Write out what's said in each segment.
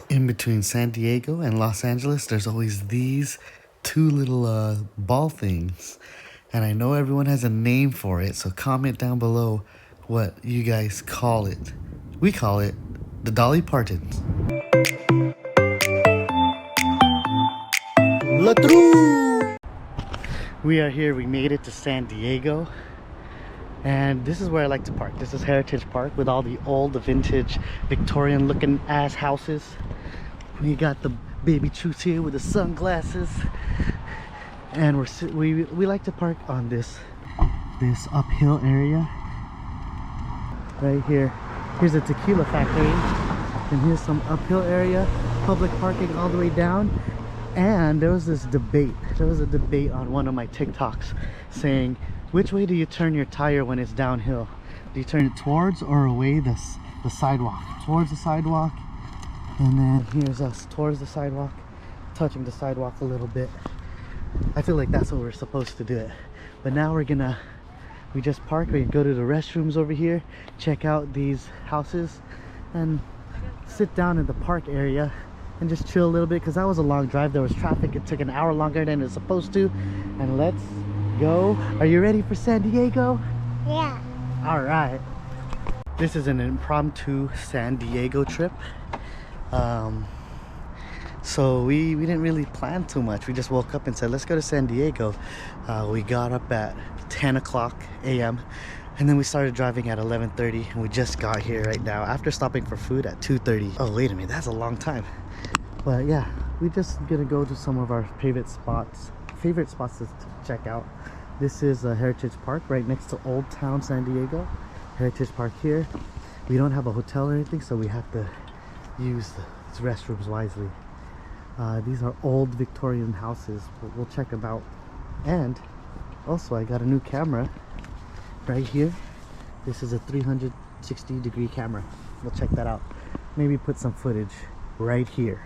In between San Diego and Los Angeles, there's always these two little ball things. And I know everyone has a name for it, so comment down below what you guys call it. We call it the Dolly Partons. La True! We are here, we made it to San Diego. And this is where I like to park. This is Heritage Park with all the old, the vintage, Victorian looking ass houses. We got the baby Truth here with the sunglasses. And we like to park on this uphill area. Right here. Here's a tequila factory. And here's some uphill area. Public parking all the way down. And there was this debate. There was a debate on one of my TikToks saying, which way do you turn your tire when it's downhill? Do you turn it towards or away the sidewalk? Towards the sidewalk. And then here's us towards the sidewalk, touching the sidewalk a little bit. I feel like that's what we're supposed to do it. But now we just park, we go to the restrooms over here, check out these houses, and sit down in the park area and just chill a little bit, because that was a long drive. There was traffic. It took an hour longer than it's supposed to. And let's go. Are you ready for San Diego? Yeah. All right. This is an impromptu San Diego trip. So we didn't really plan too much. We just woke up and said, let's go to San Diego. We got up at 10 o'clock a.m. and then we started driving at 11:30, and we just got here right now after stopping for food at 2:30. Oh, wait a minute, that's a long time. But yeah, we're just gonna go to some of our favorite spots to check out. This is a Heritage Park right next to Old Town San Diego. Heritage Park here. We don't have a hotel or anything, so we have to use these restrooms wisely. These are old Victorian houses. We'll check them out. And also, I got a new camera right here. This is a 360-degree camera. We'll check that out. Maybe put some footage right here.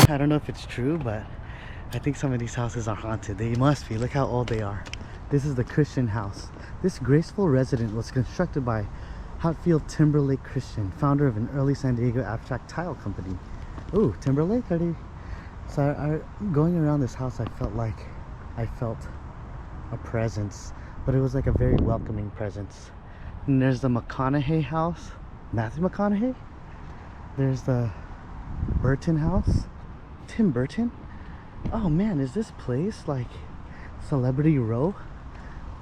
I don't know if it's true, but I think some of these houses are haunted. They must be. Look how old they are. This is the Christian house. This graceful residence was constructed by Hatfield Timberlake Christian, founder of an early San Diego abstract tile company. Ooh, Timberlake? Going around this house, I felt a presence, but it was like a very welcoming presence. And there's the McConaughey house. Matthew McConaughey? There's the Burton house. Tim Burton? Oh man, is this place like Celebrity Row?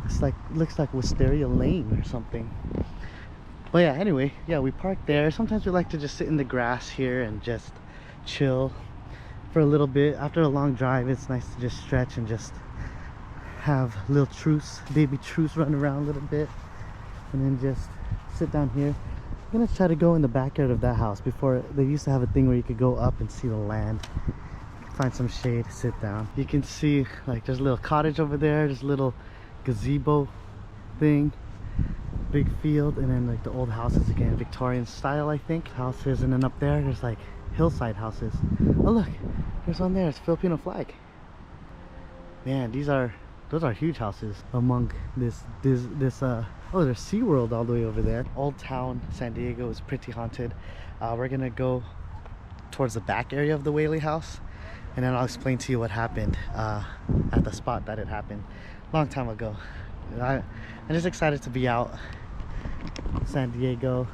It's like, looks like Wisteria Lane or something. But yeah, anyway, yeah, we parked there. Sometimes we like to just sit in the grass here and just chill for a little bit. After a long drive, it's nice to just stretch and just have little baby Truce run around a little bit, and then just sit down here. I'm gonna try to go in the backyard of that house. Before, they used to have a thing where you could go up and see the land, find some shade, sit down. You can see like there's a little cottage over there, there's a little gazebo thing, big field, and then like the old houses again, Victorian style I think, houses. And then up there there's like hillside houses. Oh look, there's one there, it's Filipino flag. Man, those are huge houses among this oh, there's SeaWorld all the way over there. Old Town San Diego is pretty haunted. We're gonna go towards the back area of the Whaley House, and then I'll explain to you what happened at the spot that it happened long time ago. I'm just excited to be out San Diego.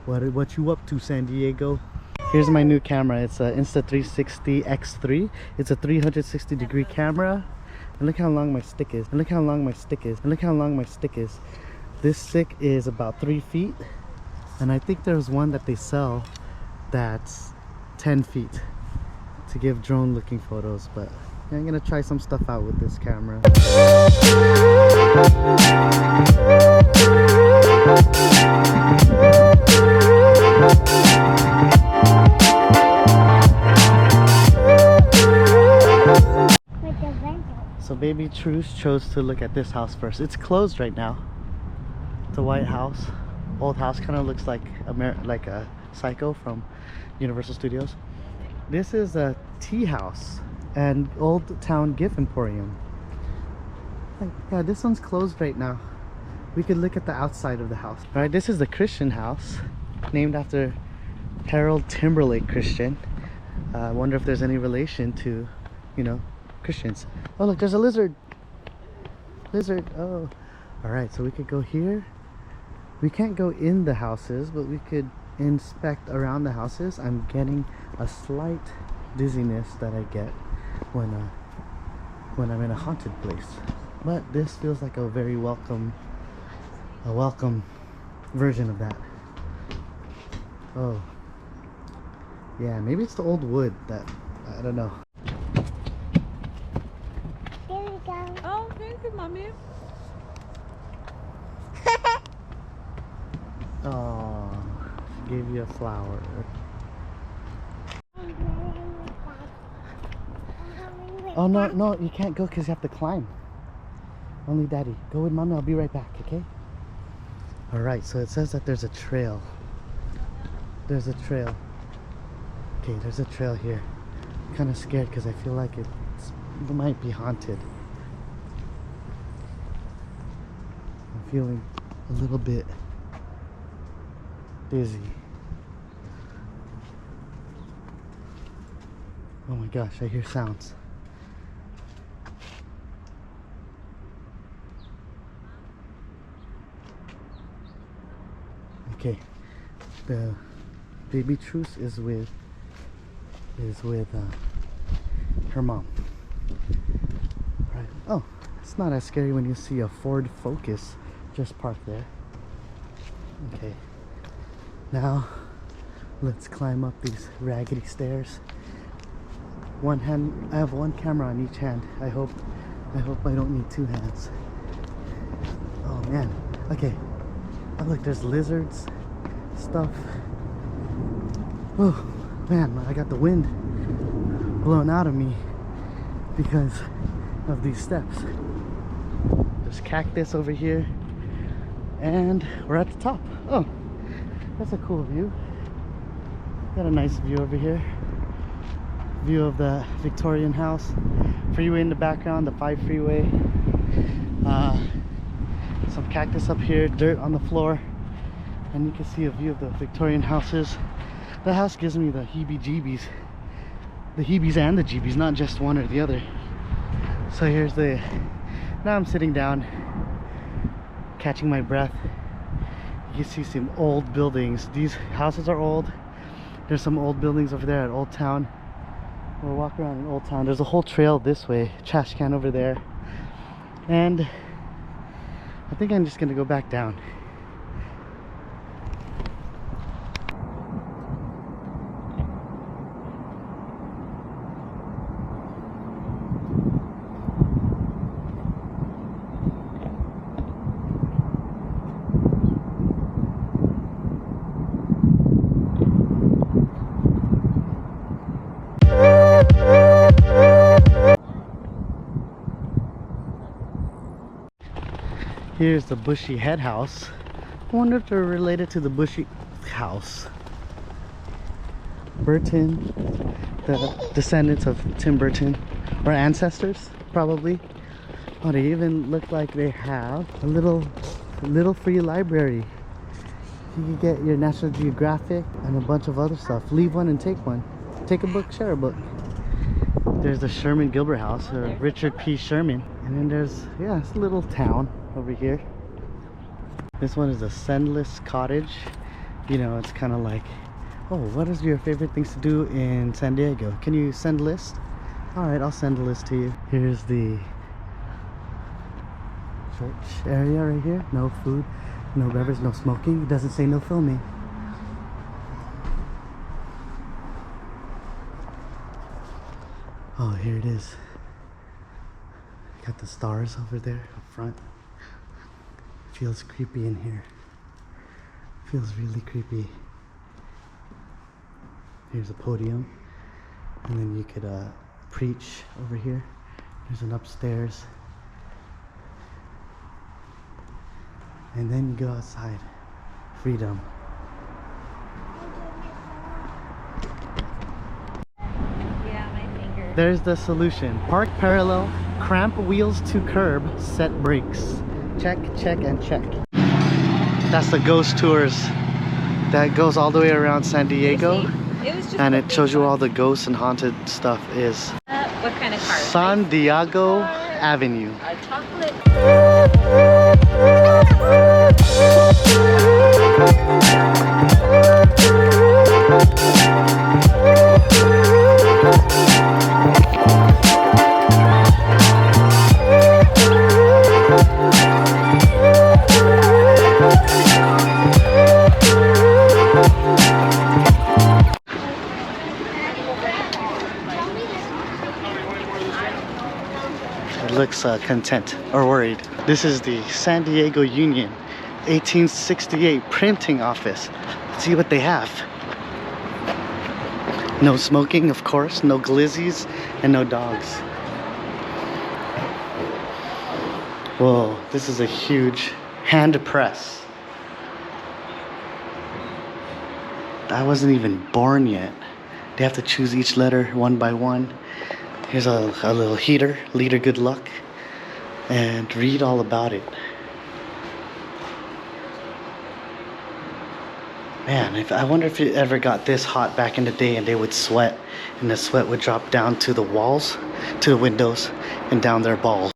What you up to, San Diego? Here's my new camera. It's a Insta360 X3. It's a 360-degree camera. And look how long my stick is. And look how long my stick is. And look how long my stick is. This stick is about 3 feet. And I think there's one that they sell that's 10 feet to give drone looking photos. But I'm gonna try some stuff out with this camera. So baby Truce chose to look at this house first. It's closed right now. It's a white house, old house, kind of looks like a Psycho from Universal Studios. This is a tea house and Old Town Gift Emporium. Yeah, this one's closed right now. We could look at the outside of the house. All right, this is the Christian house, named after Harold Timberlake Christian. I wonder if there's any relation to, you know, Christians. Oh look, there's a lizard. Oh, all right, so we could go here. We can't go in the houses, but we could inspect around the houses. I'm getting a slight dizziness that I get when I'm in a haunted place, but this feels like a very welcome version of that. Oh yeah, maybe it's the old wood that, I don't know. There we go. Oh, thank you, mommy. Oh, gave you a flower. Oh no, you can't go because you have to climb. Only daddy. Go with mommy, I'll be right back, okay? Alright, so it says that there's a trail. There's a trail. Okay, there's a trail here. I'm kind of scared because I feel like it might be haunted. I'm feeling a little bit dizzy. Oh my gosh, I hear sounds. Okay, the baby Truce is with her mom. Right. Oh, it's not as scary when you see a Ford Focus just parked there. Okay, now let's climb up these raggedy stairs. I have one camera on each hand. I hope I don't need two hands. Oh man. Okay. Oh look, there's lizards, stuff. Oh man, I got the wind blown out of me because of these steps. There's cactus over here, and we're at the top. Oh, that's a cool view. Got a nice view over here. View of the Victorian house. Freeway in the background, the 5 freeway. Some cactus up here, dirt on the floor, and you can see a view of the Victorian houses. The house gives me the heebie-jeebies. The heebies and the jeebies, not just one or the other. So here's now I'm sitting down, catching my breath. You can see some old buildings. These houses are old. There's some old buildings over there at Old Town. We'll walk around in Old Town. There's a whole trail this way, trash can over there. And I think I'm just gonna go back down. Here's the Bushy Head House. I wonder if they're related to the Bushy House. Burton, the descendants of Tim Burton, or ancestors, probably. Oh, they even look like they have a little free library. You can get your National Geographic and a bunch of other stuff. Leave one and take one. Take a book, share a book. There's the Sherman Gilbert House, or Richard P. Sherman. And then there's, yeah, it's a little town over here. This one is a Scentless Cottage. you know, it's kind of like, oh, what is your favorite things to do in San Diego? Can you send a list? All right, I'll send a list to you. Here's the church area right here. No food, no beverage, no smoking. It doesn't say no filming. Oh, here it is. Got the stars over there up front. Feels creepy in here. Feels really creepy. Here's a podium, and then you could preach over here. There's an upstairs, and then you go outside. Freedom. Yeah, my finger. There's the solution. Park parallel, cramp wheels to curb, set brakes. Check, check, and check. That's the ghost tours. That goes all the way around San Diego. And it shows you all the ghosts and haunted stuff is. What kind of car? San Diego Avenue. A chocolate. Looks content or worried. This is the San Diego Union 1868 printing office. Let's see what they have. No smoking, of course, no glizzies, and no dogs. Whoa, this is a huge hand press. I wasn't even born yet. They have to choose each letter one by one. Here's a little heater, leader good luck, and read all about it. Man, I wonder if it ever got this hot back in the day and they would sweat, and the sweat would drop down to the walls, to the windows, and down their balls.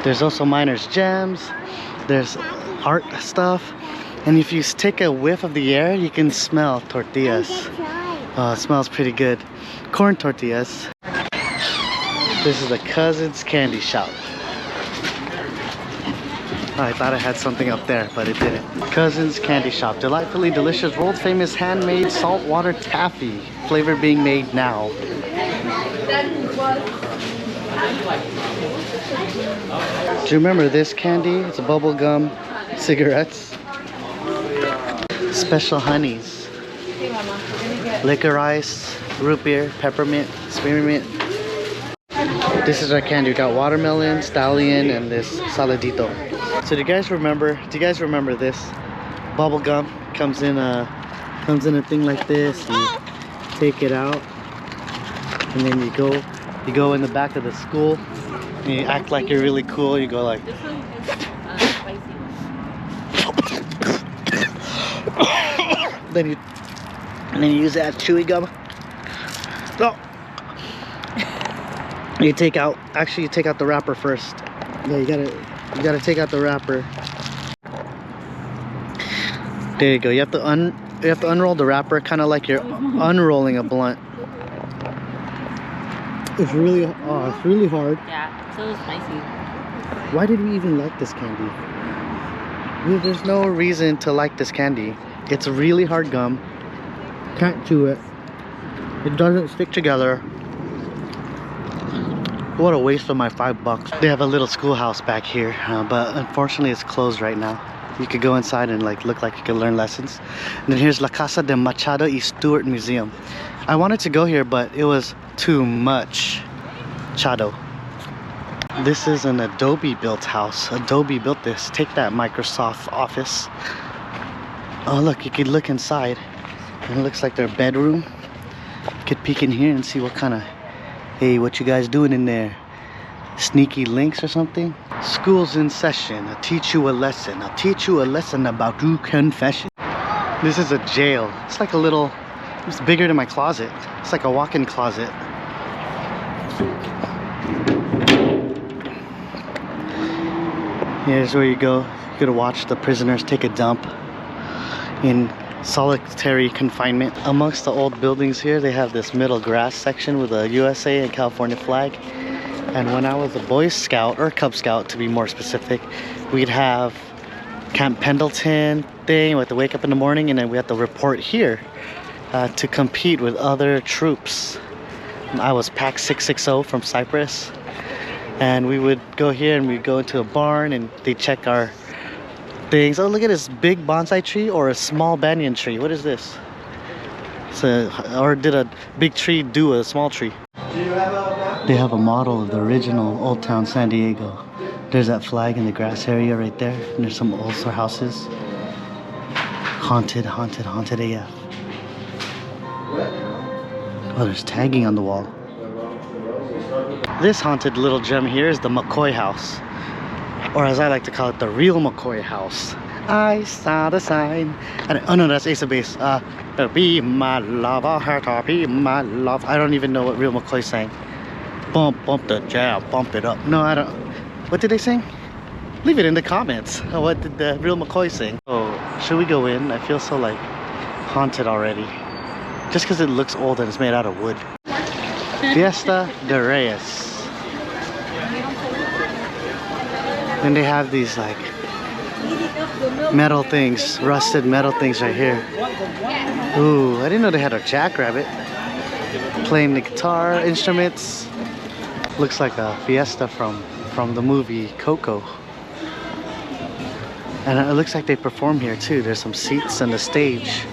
There's also miners' gems, there's art stuff, and if you take a whiff of the air, you can smell tortillas. It smells pretty good. Corn tortillas. This is the Cousins Candy Shop. I thought I had something up there, but it didn't. Cousins Candy Shop. Delightfully delicious, world famous handmade saltwater taffy. Flavor being made now. Do you remember this candy? It's a bubble gum, cigarettes. Special honeys. Licorice, root beer, peppermint, spearmint. This is our candy. We got watermelon, stallion, and this saladito. So do you guys remember this? Bubble gum comes in a thing like this. You take it out, and then you go in the back of the school, and you act like you're really cool. You go like. This one is spicy. then you use that chewy gum. Oh. You take out the wrapper first. Yeah, you gotta take out the wrapper. There you go. You have to unroll the wrapper, kind of like you're unrolling a blunt. It's really hard. Yeah, so spicy. Why did we even like this candy? There's no reason to like this candy. It's really hard gum. Can't chew it. It doesn't stick together. What a waste of my $5. They have a little schoolhouse back here, but unfortunately it's closed right now. You could go inside and look like you could learn lessons. And then here's La Casa de Machado y Stewart Museum. I wanted to go here, but it was too much Chado. This is an Adobe built house. Adobe built this. Take that, Microsoft Office. Oh look, you could look inside, and it looks like their bedroom. You could peek in here and see what kind of, hey, what you guys doing in there? Sneaky links or something? School's in session. I'll teach you a lesson. I'll teach you a lesson about true confession. This is a jail. It's like a little, it's bigger than my closet. It's like a walk-in closet. Here's where you go. You gotta watch the prisoners take a dump in solitary confinement. Amongst the old buildings here, they have this middle grass section with a USA and California flag. And when I was a Boy Scout, or Cub Scout to be more specific, we'd have Camp Pendleton thing. We had to wake up in the morning and then we had to report here to compete with other troops. I was Pack 660 from Cyprus. And we would go here and we'd go into a barn and they check our things. Oh, look at this big bonsai tree or a small banyan tree. What is this? Or did a big tree do a small tree? They have a model of the original Old Town San Diego. There's that flag in the grass area right there. And there's some old houses. Haunted, haunted, haunted AF. Oh, there's tagging on the wall. This haunted little gem here is the McCoy House. Or as I like to call it, the real McCoy House. I saw the sign. Oh no, that's Ace of Base. Be my lover, be my love. I don't even know what real McCoy sang. Bump, bump the jam, bump it up. No, I don't. What did they sing? Leave it in the comments. What did the real McCoy sing? Oh, should we go in? I feel so like haunted already. Just because it looks old and it's made out of wood. Fiesta de Reyes. And they have these like metal things, rusted metal things right here. Ooh, I didn't know they had a jackrabbit. Playing the guitar, instruments. Looks like a fiesta from the movie Coco. And it looks like they perform here too. There's some seats on the stage.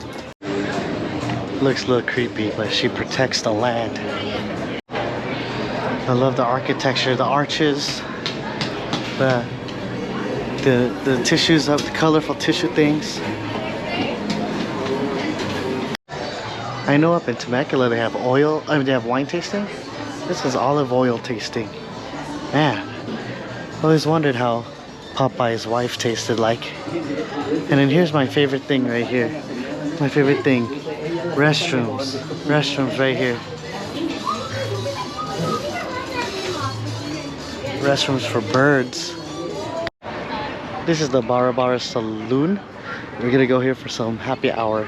Looks a little creepy, but she protects the land. I love the architecture, the arches, the tissues of the colorful tissue things. I know up in Temecula they have they have wine tasting. This is olive oil tasting. Man, I always wondered how Popeye's wife tasted like. And then here's my favorite thing right here. My favorite thing. Restrooms. Restrooms right here. Restrooms for birds. This is the Barra Barra Saloon. We're gonna go here for some happy hour.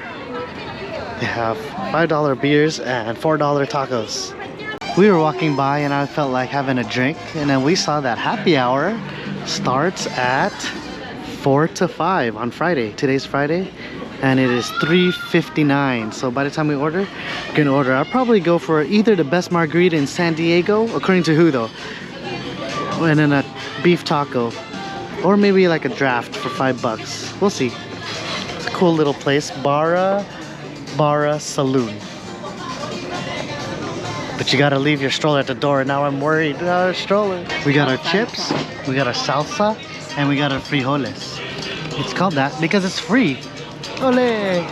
They have $5 beers and $4 tacos. We were walking by and I felt like having a drink, and then we saw that happy hour starts at 4 to 5 on Friday. Today's Friday and it is $3.59. So by the time we order, we're gonna order. I'll probably go for either the best margarita in San Diego, according to who though, and then a beef taco, or maybe like a draft for $5. We'll see. It's a cool little place. Barra Barra Saloon. But you gotta leave your stroller at the door. Now I'm worried. Stroller. We got our chips, we got our salsa, and we got our frijoles. It's called that because it's free. Ole!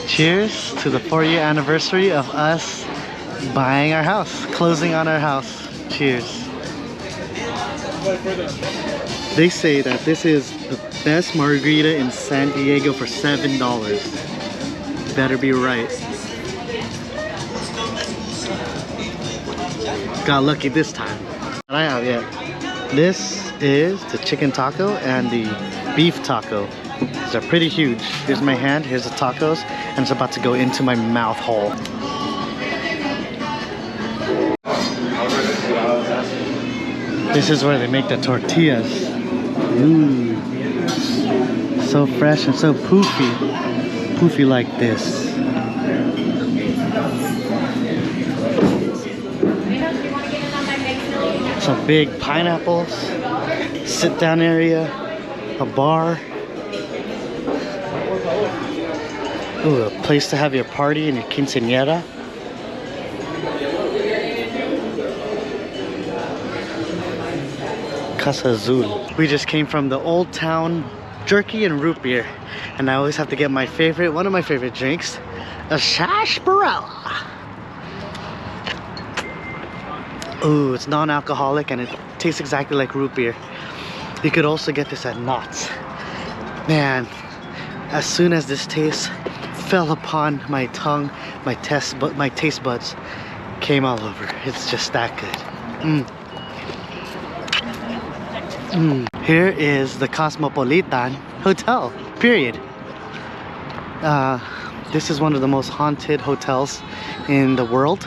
Cheers to the 4-year anniversary of us buying our house, closing on our house. Cheers. They say that this is the best margarita in San Diego for $7. Better be right. Got lucky this time. I have yet. This is the chicken taco and the beef taco. These are pretty huge. Here's my hand, here's the tacos, and it's about to go into my mouth hole. This is where they make the tortillas. Ooh. So fresh and so poofy. Poofy like this. Some big pineapples, sit down area, a bar. Ooh, a place to have your party and your quinceañera. Casa Azul. We just came from the Old Town jerky and root beer. And I always have to get my favorite, one of my favorite drinks, a sarsaparilla. Ooh, it's non-alcoholic and it tastes exactly like root beer. You could also get this at Knott's. Man, as soon as this taste fell upon my tongue, my taste buds came all over. It's just that good. Here is the Cosmopolitan Hotel, period. This is one of the most haunted hotels in the world,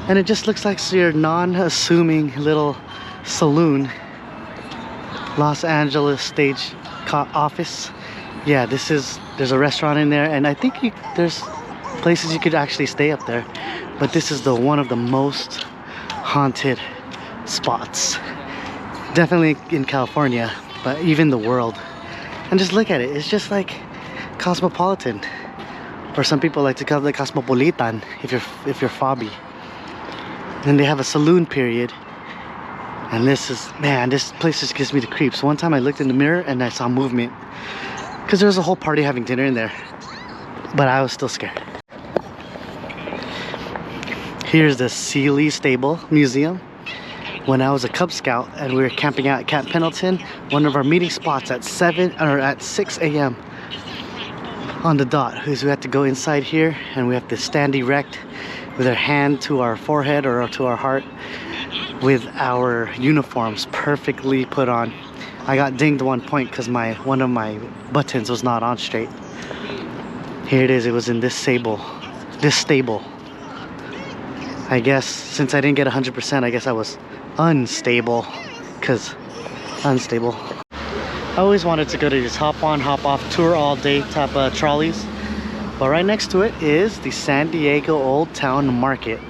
and it just looks like your non-assuming little saloon. Los Angeles stage office. Yeah, there's a restaurant in there, and I think there's places you could actually stay up there, but this is one of the most haunted spots, definitely in California, but even the world. And just look at it, it's just like cosmopolitan, or some people like to call it cosmopolitan if you're fobby. Then they have a saloon period, and this place just gives me the creeps. One time I looked in the mirror and I saw movement, because there was a whole party having dinner in there, but I was still scared. Here's the Sealy Stable Museum. When I was a Cub Scout and we were camping out at Camp Pendleton, one of our meeting spots at 6 a.m. on the dot is we had to go inside here, and we have to stand erect with our hand to our forehead or to our heart, with our uniforms perfectly put on. I got dinged one point because one of my buttons was not on straight. Here it is. It was in this stable. I guess since I didn't get 100%, I guess I was unstable. Unstable. I always wanted to go to these hop on, hop off, tour all day type of trolleys. But right next to it is the San Diego Old Town Market.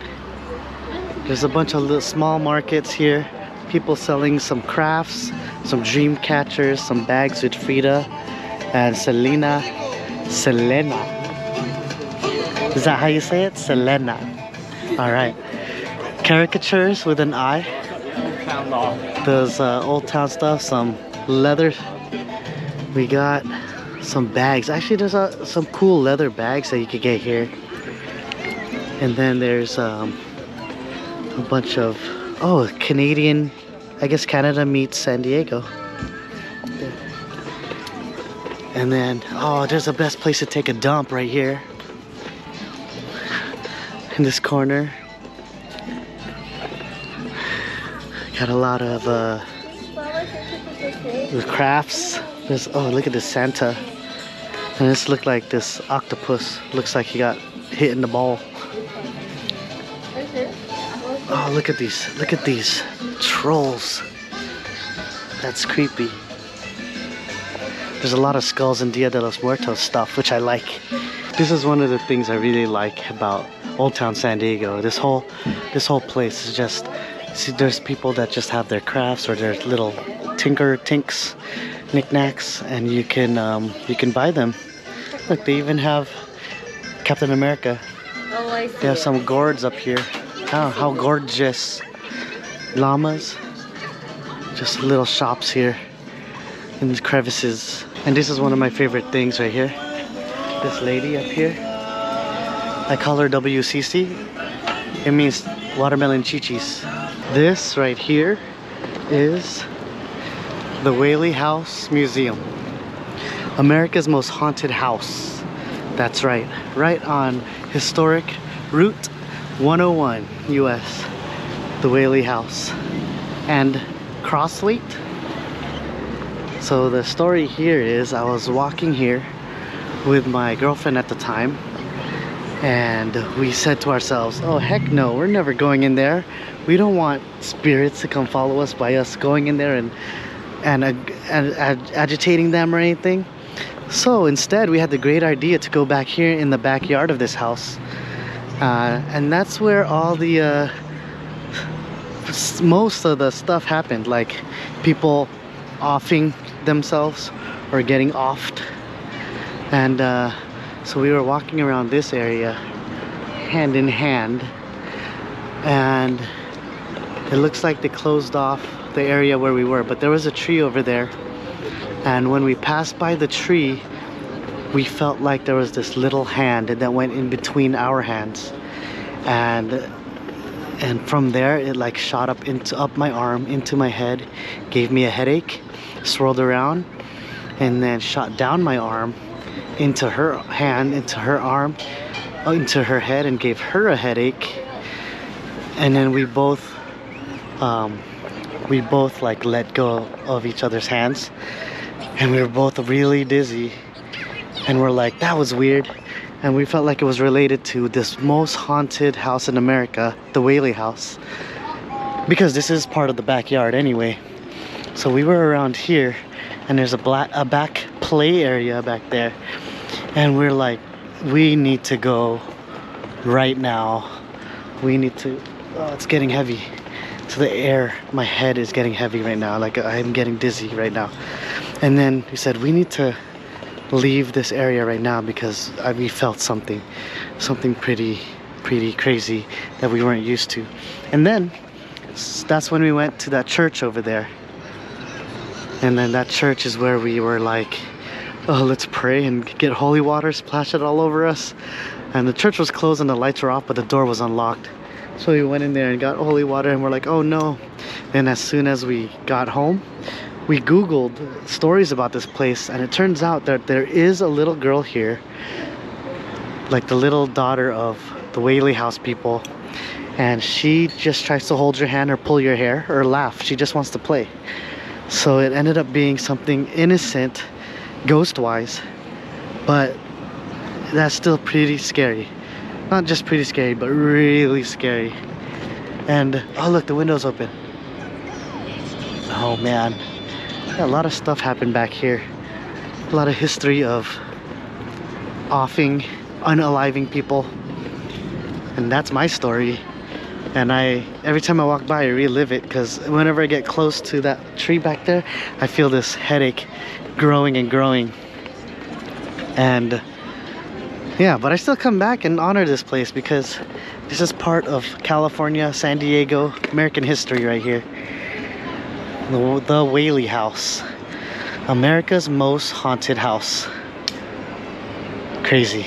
There's a bunch of little small markets here. People selling some crafts, some dream catchers, some bags with Frida and Selena. Is that how you say it? Selena. Alright. Caricatures with an eye. Those old town stuff, some leather. We got some bags. Actually, there's some cool leather bags that you could get here. And then there's a bunch of Canadian. I guess Canada meets San Diego. And then there's the best place to take a dump right here in this corner. Got a lot of crafts. There's look at this Santa, and this looked like this octopus. Looks like he got hit in the ball. Oh, look at these trolls. That's creepy. There's a lot of skulls and Dia de los Muertos stuff, which I like. This is one of the things I really like about Old Town San Diego. This whole place is just, see, there's people that just have their crafts or their little tinks, knickknacks, and you can buy them. Look, they even have Captain America. Oh, I see. They have some gourds up here. How gorgeous. Llamas. Just little shops here in these crevices. And this is one of my favorite things right here. This lady up here. I call her WCC. It means watermelon chichis. This right here is the Whaley House Museum. America's most haunted house. That's right. Right on historic Route 101 US. The Whaley House. And Crossleet. So the story here is I was walking here with my girlfriend at the time, and we said to ourselves, oh heck no, we're never going in there. We don't want spirits to come follow us by us going in there and agitating them or anything. So instead we had the great idea to go back here in the backyard of this house, and that's where all the most of the stuff happened, like people offing themselves or getting offed. And so we were walking around this area hand in hand, and it looks like they closed off the area where we were, but there was a tree over there, and when we passed by the tree we felt like there was this little hand that went in between our hands, and from there it like shot up my arm into my head, gave me a headache, swirled around, and then shot down my arm into her hand, into her arm, into her head, and gave her a headache. And then we both like let go of each other's hands, and we were both really dizzy. And we're like, that was weird. And we felt like it was related to this most haunted house in America, the Whaley House, because this is part of the backyard anyway. So we were around here, and there's a back play area back there, and we're like, we need to go right now. We need to, oh, it's getting heavy to the air. My head is getting heavy right now, like I'm getting dizzy right now. And then we said, we need to leave this area right now because we felt something pretty crazy that we weren't used to. And then that's when we went to that church over there, and then that church is where we were like, oh, let's pray and get holy water, splash it all over us. And the church was closed and the lights were off, but the door was unlocked. So we went in there and got holy water, and we're like, oh no. And as soon as we got home, we googled stories about this place, and it turns out that there is a little girl here, like the little daughter of the Whaley House people, and she just tries to hold your hand or pull your hair or laugh. She just wants to play. So it ended up being something innocent, ghost-wise, but that's still pretty scary. Not just pretty scary, but really scary. And oh look, the window's open. Oh man. Yeah, a lot of stuff happened back here. A lot of history of offing, unaliving people. And that's my story. And every time I walk by, I relive it, because whenever I get close to that tree back there, I feel this headache growing and growing. And yeah, but I still come back and honor this place because this is part of California, San Diego, American history right here. The Whaley House, America's most haunted house. Crazy.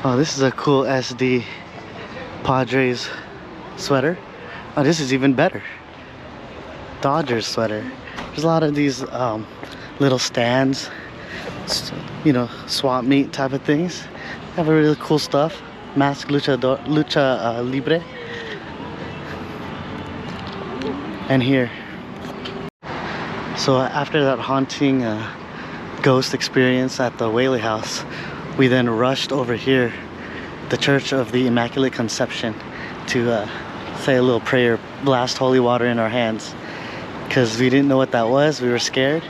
Oh, this is a cool SD Padres sweater. Oh, this is even better. Dodgers sweater. There's a lot of these little stands, you know, swap meet type of things. Have a really cool stuff. Mask lucha libre. And here. So after that haunting ghost experience at the Whaley House, we then rushed over here, the Church of the Immaculate Conception, to say a little prayer, blast holy water in our hands, because we didn't know what that was. We were scared,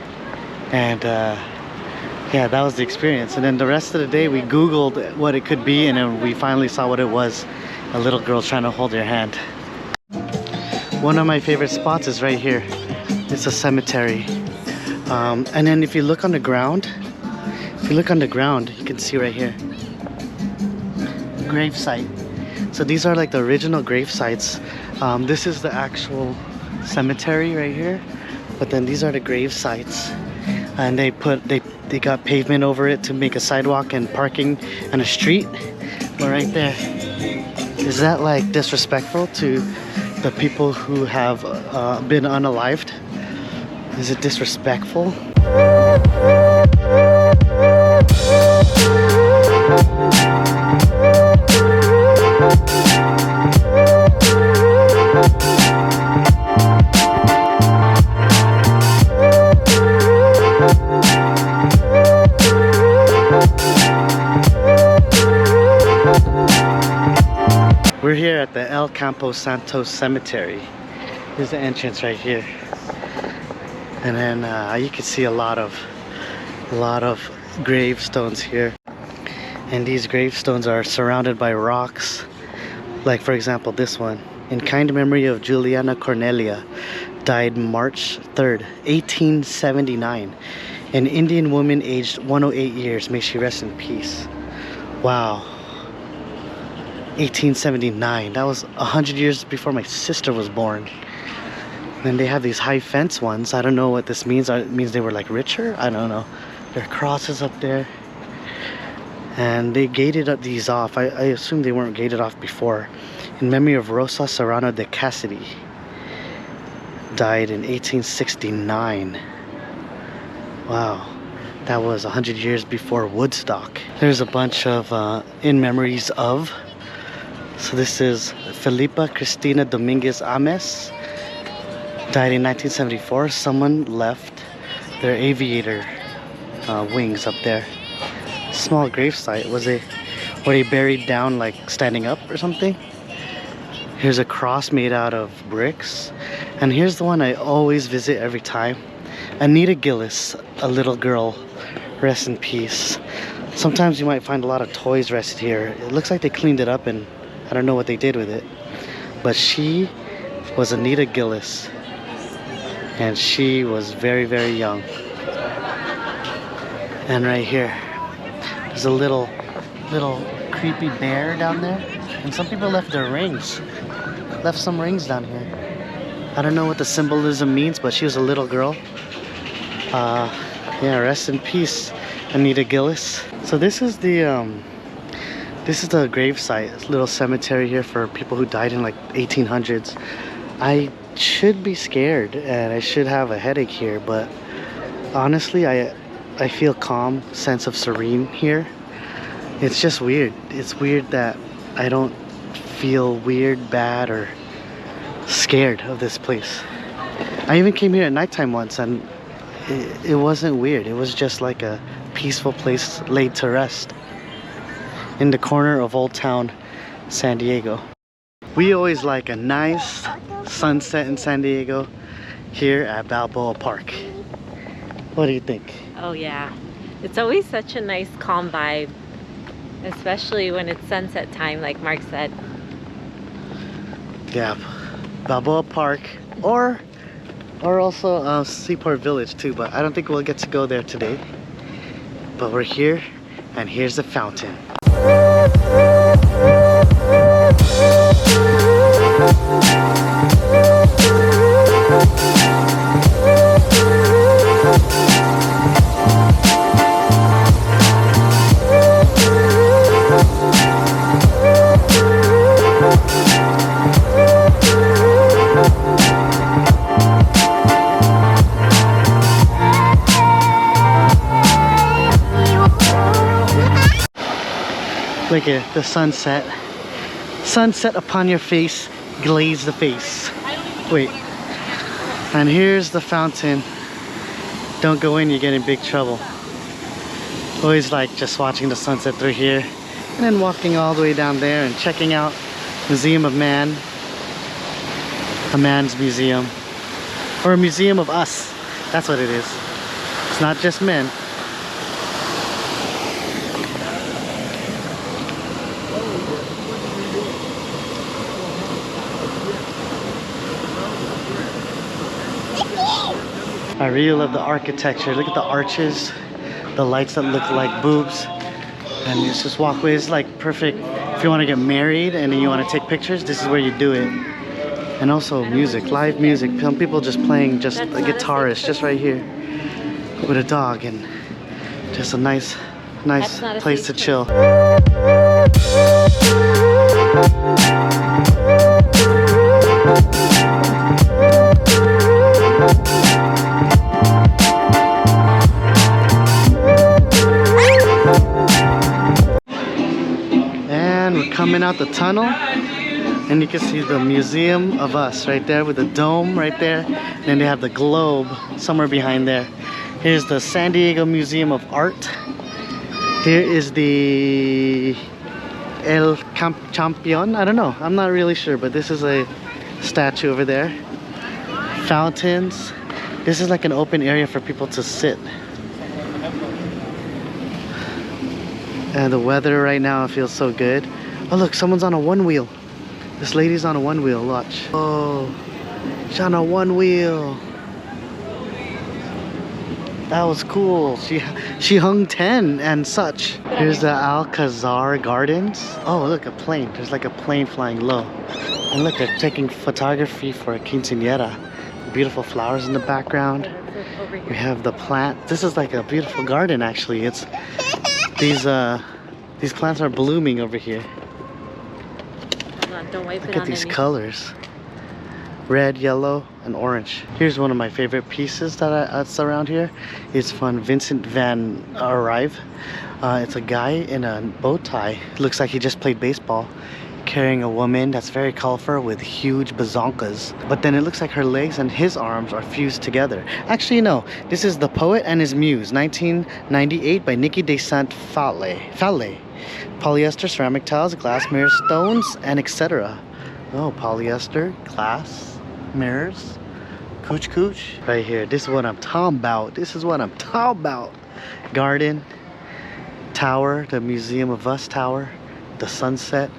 and yeah, that was the experience. And then the rest of the day we googled what it could be, and then we finally saw what it was. A little girl trying to hold your hand. One of my favorite spots is right here. It's a cemetery, and then if you look on the ground, you can see right here, grave site. So these are like the original grave sites. This is the actual cemetery right here, but then these are the grave sites, and they got pavement over it to make a sidewalk and parking and a street. But right there, is that like disrespectful to the people who have been unalived? Is it disrespectful? We're here at the El Campo Santo Cemetery. Here's the entrance right here, and then you can see a lot of gravestones here. And these gravestones are surrounded by rocks, like for example this one, in kind memory of Juliana Cornelia, died March 3rd, 1879. An Indian woman aged 108 years. May she rest in peace. Wow. 1879. That was 100 years before my sister was born. And they have these high fence ones. I don't know what this means. It means they were like richer? I don't know. There are crosses up there. And they gated up these off. I assume they weren't gated off before. In memory of Rosa Serrano de Cassidy. Died in 1869. Wow. That was 100 years before Woodstock. There's a bunch of in memories of So this is Felipa Cristina Dominguez Ames, died in 1974. Someone left their aviator wings up there. Small gravesite. Were they buried down like standing up or something? Here's a cross made out of bricks. And here's the one I always visit every time. Anita Gillis, a little girl. Rest in peace. Sometimes you might find a lot of toys rested here. It looks like they cleaned it up and I don't know what they did with it. But she was Anita Gillis. And she was very, very young. And right here, there's a little creepy bear down there. And some people left their rings. Left some rings down here. I don't know what the symbolism means, but she was a little girl. Yeah, rest in peace, Anita Gillis. So this is the grave site. It's a little cemetery here for people who died in like 1800s. I should be scared and I should have a headache here, but honestly, I feel calm, sense of serene here. It's just weird. It's weird that I don't feel weird, bad, or scared of this place. I even came here at nighttime once and it wasn't weird. It was just like a peaceful place laid to rest in the corner of Old Town San Diego. We always like a nice sunset in San Diego here at Balboa Park. What do you think? Oh yeah, it's always such a nice calm vibe, especially when it's sunset time like Mark said. Yeah, Balboa Park or also Seaport Village too, but I don't think we'll get to go there today. But we're here, and here's the fountain. Look at the sunset. Sunset upon your face, glaze the face. Wait. And here's the fountain. Don't go in, you get in big trouble. Always like just watching the sunset through here. And then walking all the way down there and checking out Museum of Man. A man's museum. Or a museum of us. That's what it is. It's not just men. I really love the architecture. Look at the arches, the lights that look like boobs, and it's just walkways like perfect. If you want to get married and you want to take pictures, this is where you do it. And also music, live music. Some people just playing, just a guitarist just right here with a dog, and just a nice place to chill. Coming out the tunnel, and you can see the Museum of Us right there with the dome right there, and then they have the globe somewhere behind there. Here's the San Diego Museum of Art. Here is the El Champion. I don't know, I'm not really sure, but this is a statue over there. Fountains. This is like an open area for people to sit. And the weather right now feels so good. Oh look, someone's on a one wheel. This lady's on a one wheel, watch. Oh, she's on a one wheel. That was cool. She hung 10 and such. Here's the Alcazar Gardens. Oh look, a plane. There's like a plane flying low. And look, they're taking photography for a quinceañera. Beautiful flowers in the background. We have the plant. This is like a beautiful garden actually. It's these plants are blooming over here. Don't wipe Look it at on these any. colors. Red, yellow, and orange. Here's one of my favorite pieces that's around here. It's from Vincent van Arrive. It's a guy in a bow tie. Looks like he just played baseball. carrying a woman that's very colorful with huge bazonkas. But then it looks like her legs and his arms are fused together. Actually, no. This is The Poet and His Muse, 1998 by Nicky de Saint-Falle. Polyester, ceramic tiles, glass mirrors, stones, and etc. Oh, polyester, glass, mirrors, cooch cooch. Right here, this is what I'm talking about. This is what I'm talking about. Garden, tower, the Museum of Us tower, the sunset.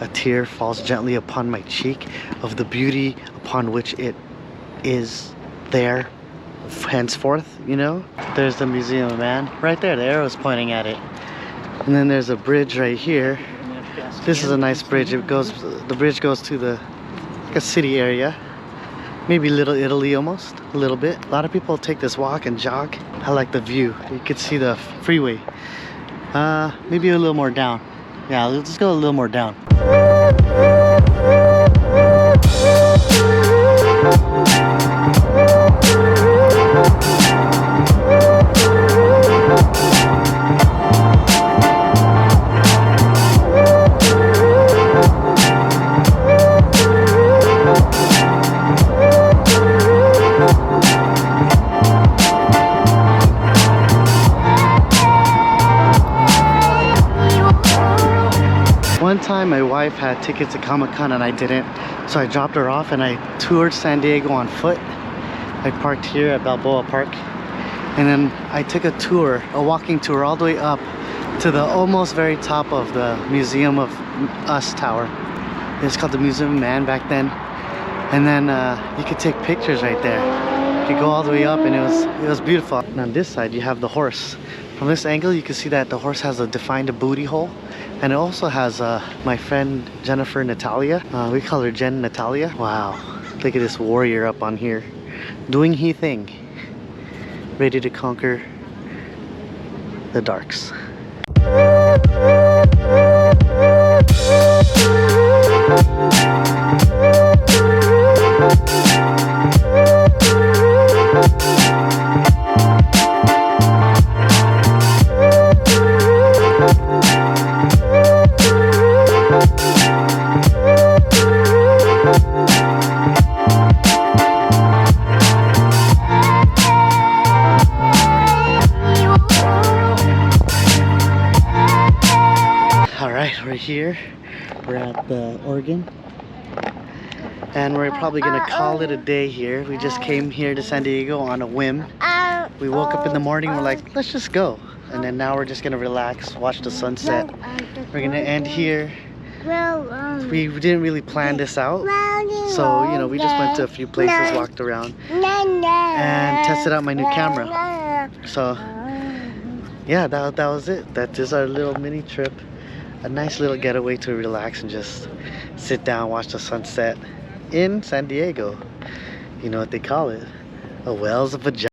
A tear falls gently upon my cheek of the beauty upon which it is there henceforth, you know? There's the Museum of Man. Right there, the arrow's pointing at it. And then there's a bridge right here. This is a nice bridge. The bridge goes to like a city area. Maybe Little Italy almost, a little bit. A lot of people take this walk and jog. I like the view. You could see the freeway. Maybe a little more down. Yeah, let's go a little more down. One time my wife had tickets to Comic-Con and I didn't, so I dropped her off and I toured San Diego on foot. I parked here at Balboa Park and then I took a tour, a walking tour all the way up to the almost very top of the Museum of Us tower. It's called the Museum of Man back then. And then you could take pictures right there. You could go all the way up and it was beautiful. And on this side you have the horse. From this angle you can see that the horse has a defined booty hole. And it also has my friend Jennifer Natalia. We call her Jen Natalia. Wow, look at this warrior up on here. Doing he thing. Ready to conquer the darks. Here we're at the Oregon and we're probably gonna call it a day here. We just came here to San Diego on a whim. We woke up in the morning, we're like, let's just go, and then now we're just gonna relax, watch the sunset. We're gonna end here. We didn't really plan this out, so you know, we just went to a few places, walked around and tested out my new camera. So yeah, that was it. That is our little mini trip. A nice little getaway to relax and just sit down, watch the sunset in San Diego. You know what they call it? A whale's vagina.